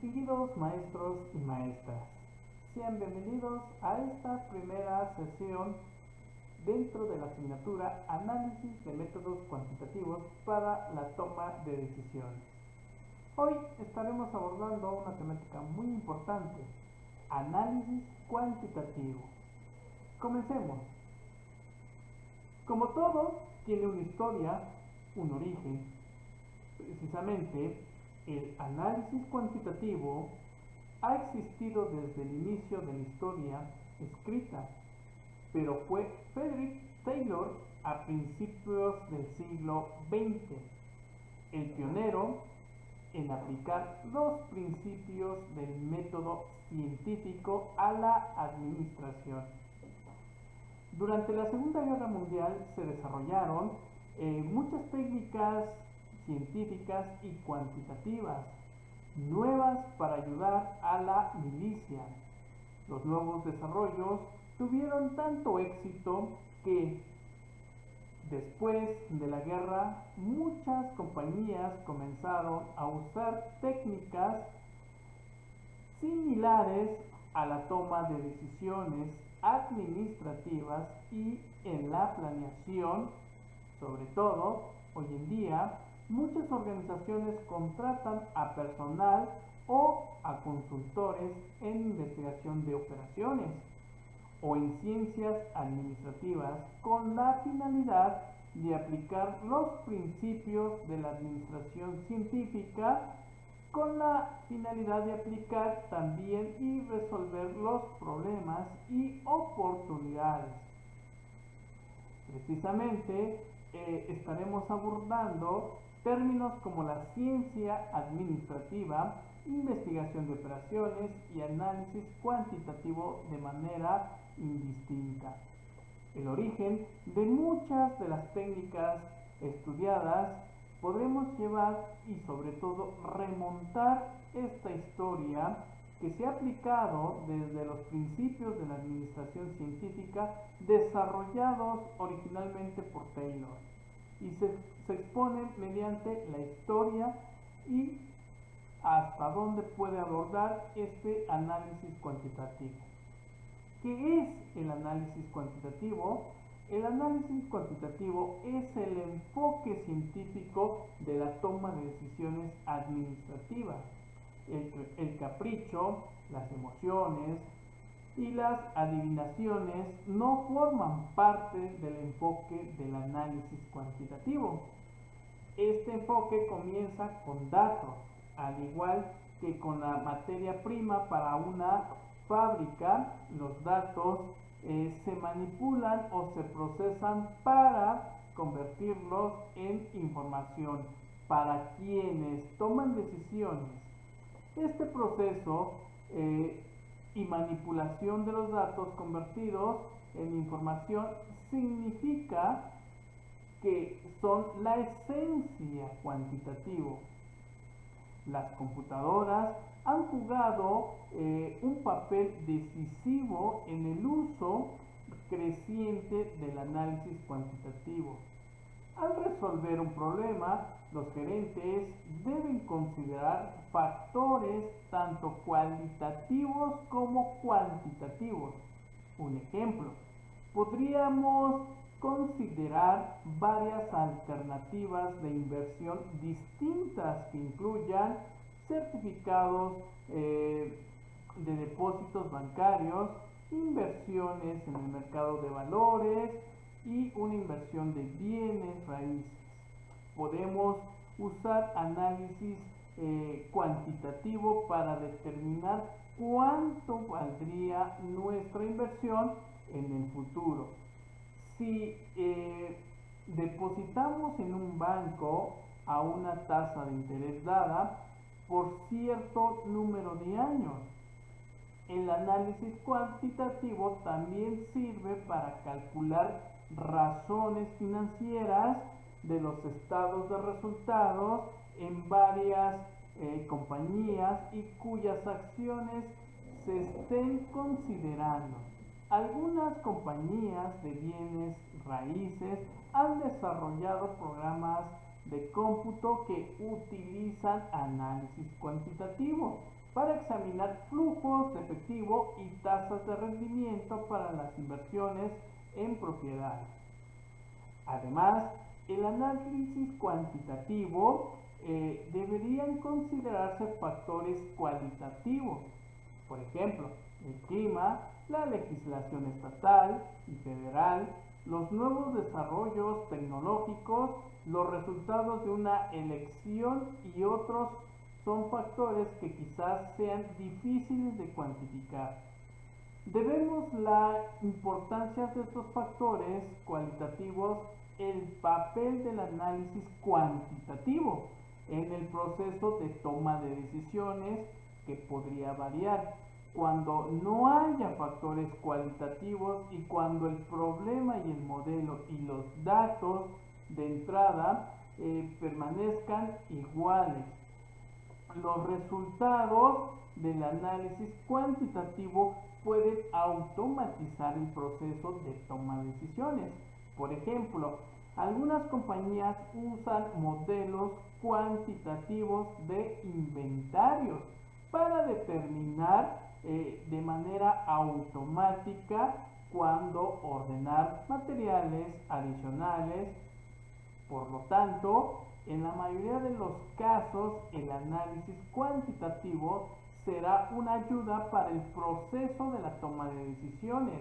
Distinguidos maestros y maestras, sean bienvenidos a esta primera sesión dentro de la asignatura Análisis de métodos cuantitativos para la toma de decisiones. Hoy estaremos abordando una temática muy importante, análisis cuantitativo. Comencemos. Como todo, tiene una historia, un origen. Precisamente, el análisis cuantitativo ha existido desde el inicio de la historia escrita, pero fue Frederick Taylor a principios del siglo XX, el pionero en aplicar los principios del método científico a la administración. Durante la Segunda Guerra Mundial se desarrollaron muchas técnicas científicas y cuantitativas nuevas para ayudar a la milicia. Los nuevos desarrollos tuvieron tanto éxito que después de la guerra muchas compañías comenzaron a usar técnicas similares a la toma de decisiones administrativas y en la planeación. Sobre todo, hoy en día, muchas organizaciones contratan a personal o a consultores en investigación de operaciones o en ciencias administrativas con la finalidad de aplicar los principios de la administración científica con la finalidad de aplicar también y resolver los problemas y oportunidades. Precisamente estaremos abordando términos como la ciencia administrativa, investigación de operaciones y análisis cuantitativo de manera indistinta. El origen de muchas de las técnicas estudiadas podremos llevar y sobre todo remontar esta historia que se ha aplicado desde los principios de la administración científica desarrollados originalmente por Taylor y se exponen mediante la historia y hasta dónde puede abordar este análisis cuantitativo. ¿Qué es el análisis cuantitativo? El análisis cuantitativo es el enfoque científico de la toma de decisiones administrativas. El capricho, las emociones y las adivinaciones no forman parte del enfoque del análisis cuantitativo. Este enfoque comienza con datos, al igual que con la materia prima para una fábrica. Los datos se manipulan o se procesan para convertirlos en información para quienes toman decisiones. Este proceso y manipulación de los datos convertidos en información significa que son la esencia cuantitativa. Las computadoras han jugado un papel decisivo en el uso creciente del análisis cuantitativo. Al resolver un problema, los gerentes deben considerar factores tanto cualitativos como cuantitativos. Un ejemplo, podríamos considerar varias alternativas de inversión distintas que incluyan certificados de depósitos bancarios, inversiones en el mercado de valores y una inversión de bienes raíces. Podemos usar análisis cuantitativo para determinar cuánto valdría nuestra inversión en el futuro. Si depositamos en un banco a una tasa de interés dada por cierto número de años, el análisis cuantitativo también sirve para calcular razones financieras de los estados de resultados en varias compañías y cuyas acciones se estén considerando. Algunas compañías de bienes raíces han desarrollado programas de cómputo que utilizan análisis cuantitativo para examinar flujos de efectivo y tasas de rendimiento para las inversiones en propiedades. Además, el análisis cuantitativo deberían considerarse factores cualitativos, por ejemplo, el clima, la legislación estatal y federal, los nuevos desarrollos tecnológicos, los resultados de una elección y otros son factores que quizás sean difíciles de cuantificar. Debemos la importancia de estos factores cualitativos el papel del análisis cuantitativo en el proceso de toma de decisiones que podría variar cuando no haya factores cualitativos y cuando el problema y el modelo y los datos de entrada permanezcan iguales. Los resultados del análisis cuantitativo pueden automatizar el proceso de toma de decisiones. Por ejemplo, algunas compañías usan modelos cuantitativos de inventarios para determinar de manera automática cuándo ordenar materiales adicionales. Por lo tanto, en la mayoría de los casos, el análisis cuantitativo será una ayuda para el proceso de la toma de decisiones.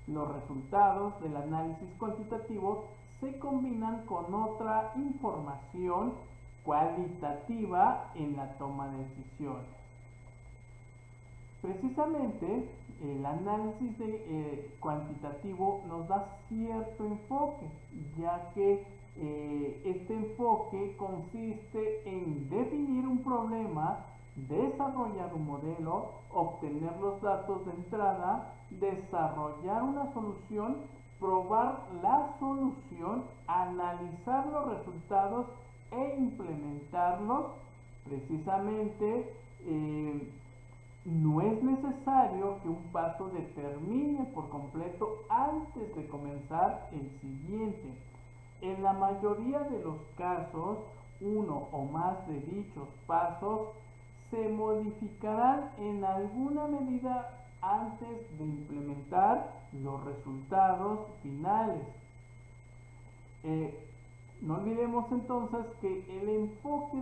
Los resultados del análisis cuantitativo se combinan con otra información cualitativa en la toma de decisiones. Precisamente, el análisis cuantitativo nos da cierto enfoque, ya que este enfoque consiste en definir un problema, desarrollar un modelo, obtener los datos de entrada, desarrollar una solución, probar la solución, analizar los resultados e implementarlos. Precisamente no es necesario que un paso determine por completo antes de comenzar el siguiente. En la mayoría de los casos, uno o más de dichos pasos se modificarán en alguna medida antes de implementar los resultados finales. No olvidemos entonces que el enfoque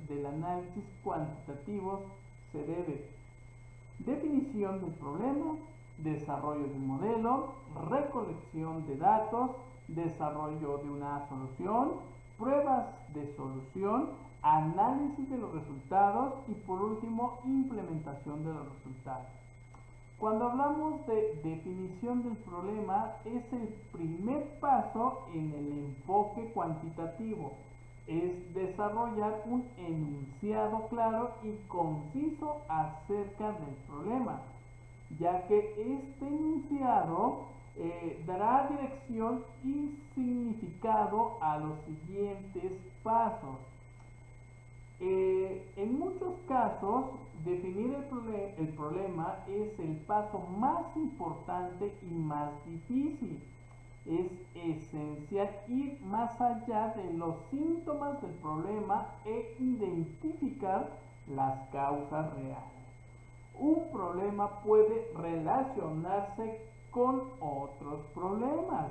del análisis cuantitativo se debe definición del problema, desarrollo de un modelo, recolección de datos, desarrollo de una solución, pruebas de solución, análisis de los resultados y por último implementación de los resultados. Cuando hablamos de definición del problema es el primer paso en el enfoque cuantitativo. Es desarrollar un enunciado claro y conciso acerca del problema, ya que este enunciado dará dirección y significado a los siguientes pasos. En muchos casos, definir el problema es el paso más importante y más difícil. Es esencial ir más allá de los síntomas del problema e identificar las causas reales. Un problema puede relacionarse con otros problemas.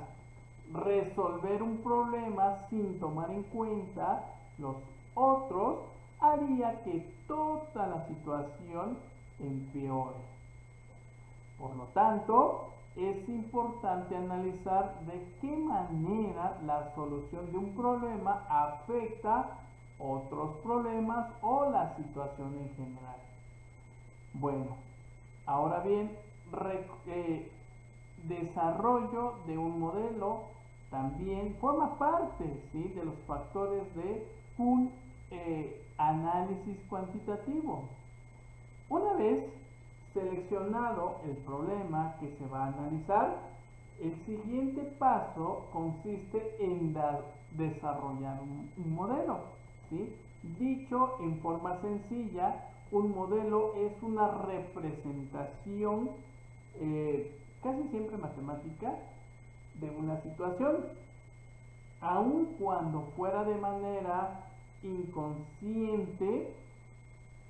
Resolver un problema sin tomar en cuenta los otros haría que toda la situación empeore. Por lo tanto, es importante analizar de qué manera la solución de un problema afecta otros problemas o la situación en general. Bueno, ahora bien, desarrollo de un modelo también forma parte, ¿sí?, de los factores de un análisis cuantitativo. Una vez seleccionado el problema que se va a analizar, el siguiente paso consiste en desarrollar un modelo, ¿sí? Dicho en forma sencilla, un modelo es una representación casi siempre matemática de una situación, aun cuando fuera de manera inconsciente.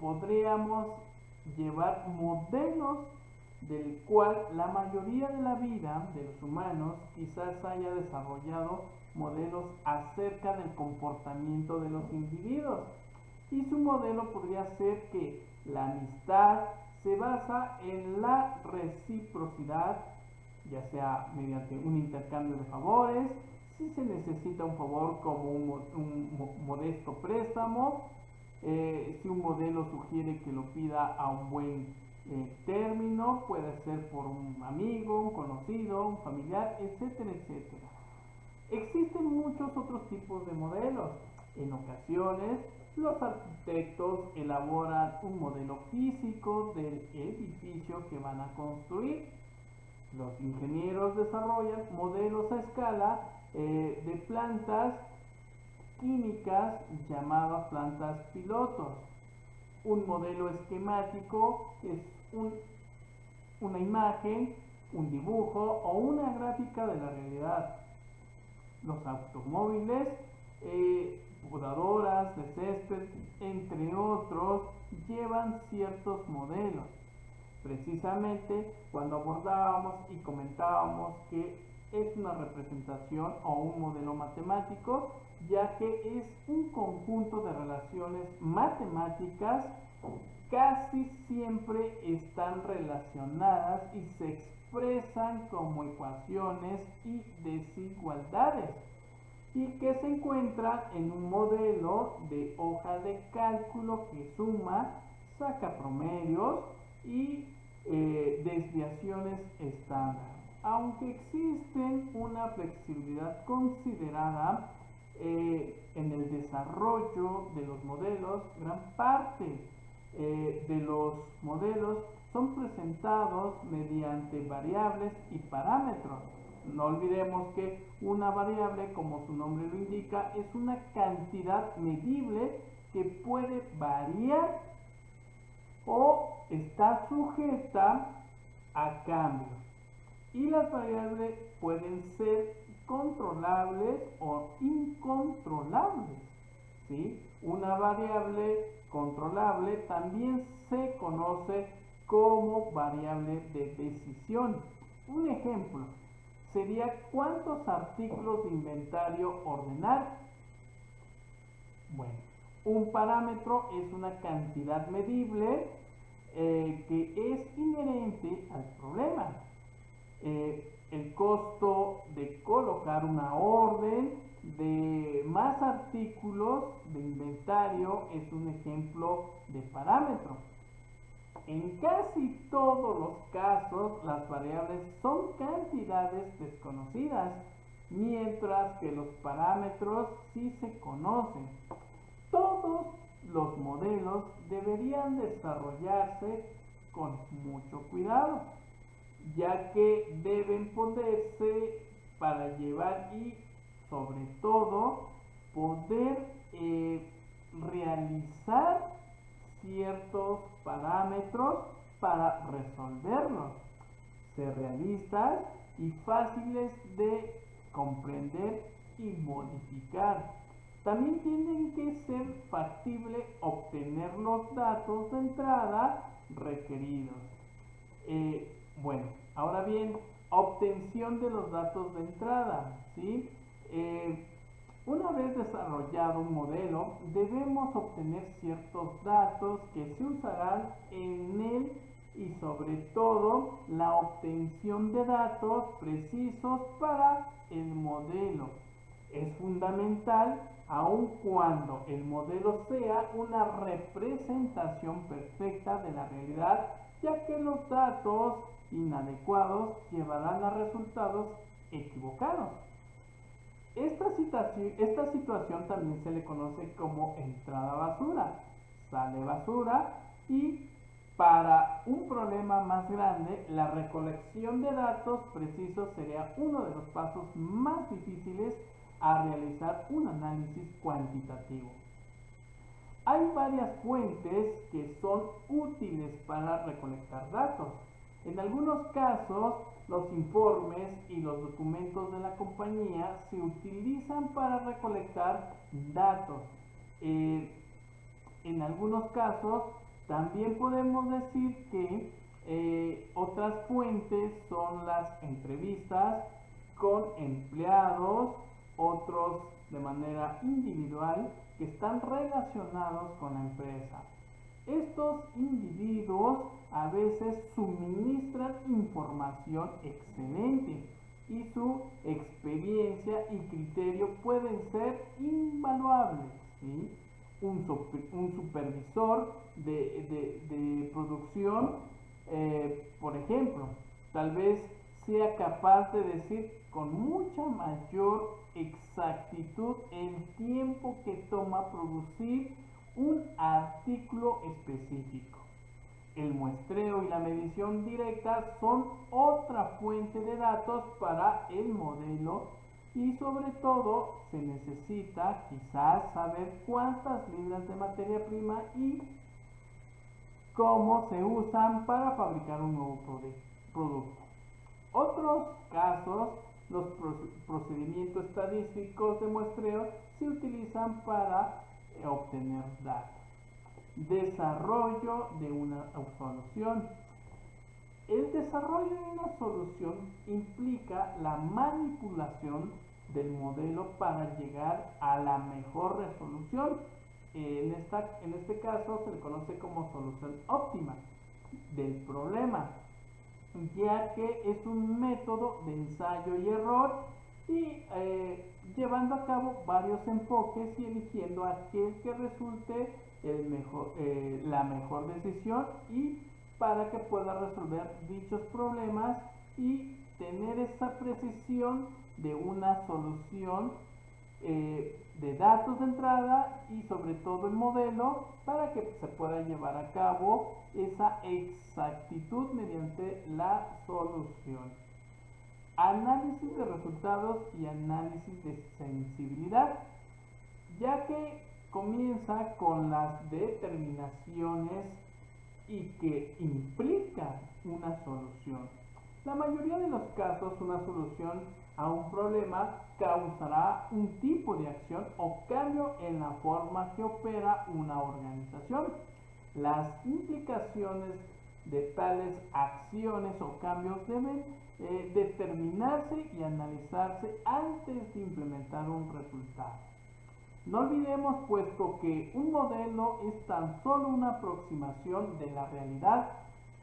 Podríamos llevar modelos del cual la mayoría de la vida de los humanos quizás haya desarrollado modelos acerca del comportamiento de los individuos. Y su modelo podría ser que la amistad se basa en la reciprocidad, ya sea mediante un intercambio de favores, si se necesita un favor como un modesto préstamo, si un modelo sugiere que lo pida a un buen término, puede ser por un amigo, un conocido, un familiar, etcétera, etcétera. Existen muchos otros tipos de modelos. En ocasiones, los arquitectos elaboran un modelo físico del edificio que van a construir. Los ingenieros desarrollan modelos a escala de plantas químicas llamadas plantas pilotos. Un modelo esquemático es una imagen, un dibujo o una gráfica de la realidad. Los automóviles, podadoras de césped, entre otros, llevan ciertos modelos. Precisamente cuando abordábamos y comentábamos que es una representación o un modelo matemático, ya que es un conjunto de relaciones matemáticas, casi siempre están relacionadas y se expresan como ecuaciones y desigualdades, y que se encuentran en un modelo de hoja de cálculo que suma, saca promedios y desviaciones estándar. Aunque existen una flexibilidad considerada en el desarrollo de los modelos, gran parte de los modelos son presentados mediante variables y parámetros. No olvidemos que una variable, como su nombre lo indica, es una cantidad medible que puede variar o está sujeta a cambios. Y las variables pueden ser controlables o incontrolables, ¿sí? Una variable controlable también se conoce como variable de decisión. Un ejemplo sería cuántos artículos de inventario ordenar. Bueno, un parámetro es una cantidad medible que es inherente al problema. El costo de colocar una orden de más artículos de inventario es un ejemplo de parámetro. En casi todos los casos, las variables son cantidades desconocidas, mientras que los parámetros sí se conocen. Todos los modelos deberían desarrollarse con mucho cuidado, ya que deben ponerse para llevar y sobre todo poder realizar ciertos parámetros para resolverlos, ser realistas y fáciles de comprender y modificar. También tienen que ser factible obtener los datos de entrada requeridos. Bueno, ahora bien, obtención de los datos de entrada, ¿sí? Una vez desarrollado un modelo, debemos obtener ciertos datos que se usarán en él y sobre todo la obtención de datos precisos para el modelo. Es fundamental aun cuando el modelo sea una representación perfecta de la realidad, ya que los datos inadecuados llevarán a resultados equivocados. Esta situación también se le conoce como entrada basura, sale basura, y para un problema más grande, la recolección de datos precisos sería uno de los pasos más difíciles a realizar un análisis cuantitativo. Hay varias fuentes que son útiles para recolectar datos. En algunos casos, los informes y los documentos de la compañía se utilizan para recolectar datos. En algunos casos, También podemos decir que otras fuentes son las entrevistas con empleados, otros de manera individual que están relacionados con la empresa. Estos individuos a veces suministran información excelente y su experiencia y criterio pueden ser invaluables, ¿sí? Un supervisor de producción, por ejemplo, tal vez sea capaz de decir con mucha mayor exactitud el tiempo que toma producir un artículo específico. El muestreo y la medición directa son otra fuente de datos para el modelo y sobre todo se necesita quizás saber cuántas libras de materia prima y cómo se usan para fabricar un nuevo producto. Otros casos, los procedimientos estadísticos de muestreo se utilizan para obtener datos. Desarrollo de una solución. El desarrollo de una solución implica la manipulación del modelo para llegar a la mejor resolución. En este caso se le conoce como solución óptima del problema, ya que es un método de ensayo y error y llevando a cabo varios enfoques y eligiendo aquel que resulte la mejor decisión y para que pueda resolver dichos problemas y tener esa precisión de una solución de datos de entrada y sobre todo el modelo para que se pueda llevar a cabo esa exactitud mediante la solución. Análisis de resultados y análisis de sensibilidad, ya que comienza con las determinaciones y que implican una solución. La mayoría de los casos, una solución a un problema causará un tipo de acción o cambio en la forma que opera una organización. Las implicaciones de tales acciones o cambios deben determinarse y analizarse antes de implementar un resultado. No olvidemos, puesto que un modelo es tan solo una aproximación de la realidad,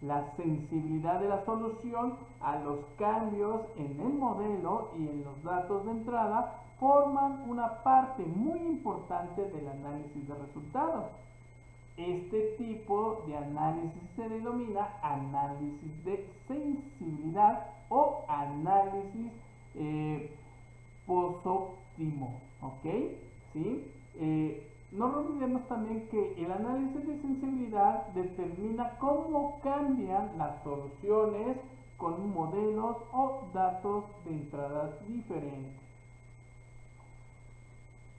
la sensibilidad de la solución a los cambios en el modelo y en los datos de entrada forman una parte muy importante del análisis de resultados. Este tipo de análisis se denomina análisis de sensibilidad o análisis post-óptimo, ¿ok? ¿Sí? No olvidemos también que el análisis de sensibilidad determina cómo cambian las soluciones con modelos o datos de entrada diferentes.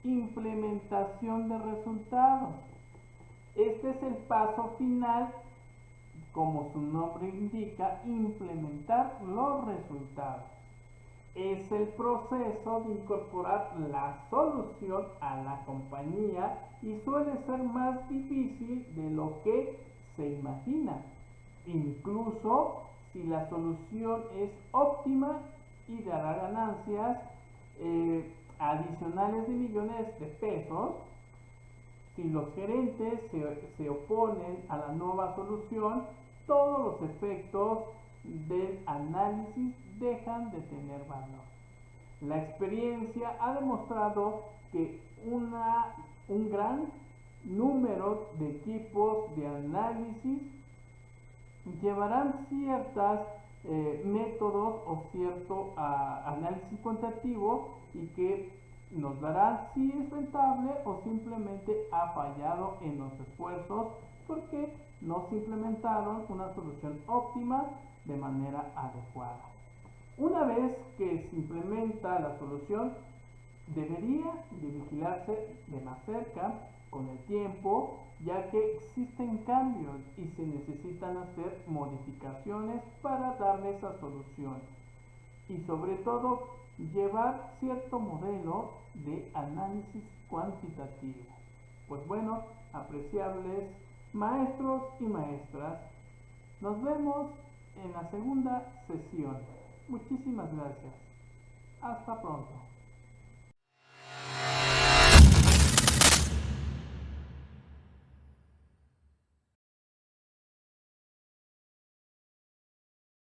Implementación de resultados. Este es el paso final, como su nombre indica, implementar los resultados. Es el proceso de incorporar la solución a la compañía y suele ser más difícil de lo que se imagina, incluso si la solución es óptima y dará ganancias adicionales de millones de pesos. Si los gerentes se oponen a la nueva solución, todos los efectos del análisis dejan de tener valor. La experiencia ha demostrado que un gran número de equipos de análisis llevarán ciertos métodos o cierto análisis cuantitativo y que nos dará si es rentable o simplemente ha fallado en los esfuerzos porque no se implementaron una solución óptima de manera adecuada. Una vez que se implementa la solución, debería de vigilarse de más cerca con el tiempo, ya que existen cambios y se necesitan hacer modificaciones para darle esa solución. Y sobre todo, llevar cierto modelo de análisis cuantitativo. Pues bueno, apreciables Maestros y maestras, nos vemos en la segunda sesión. Muchísimas gracias. Hasta pronto.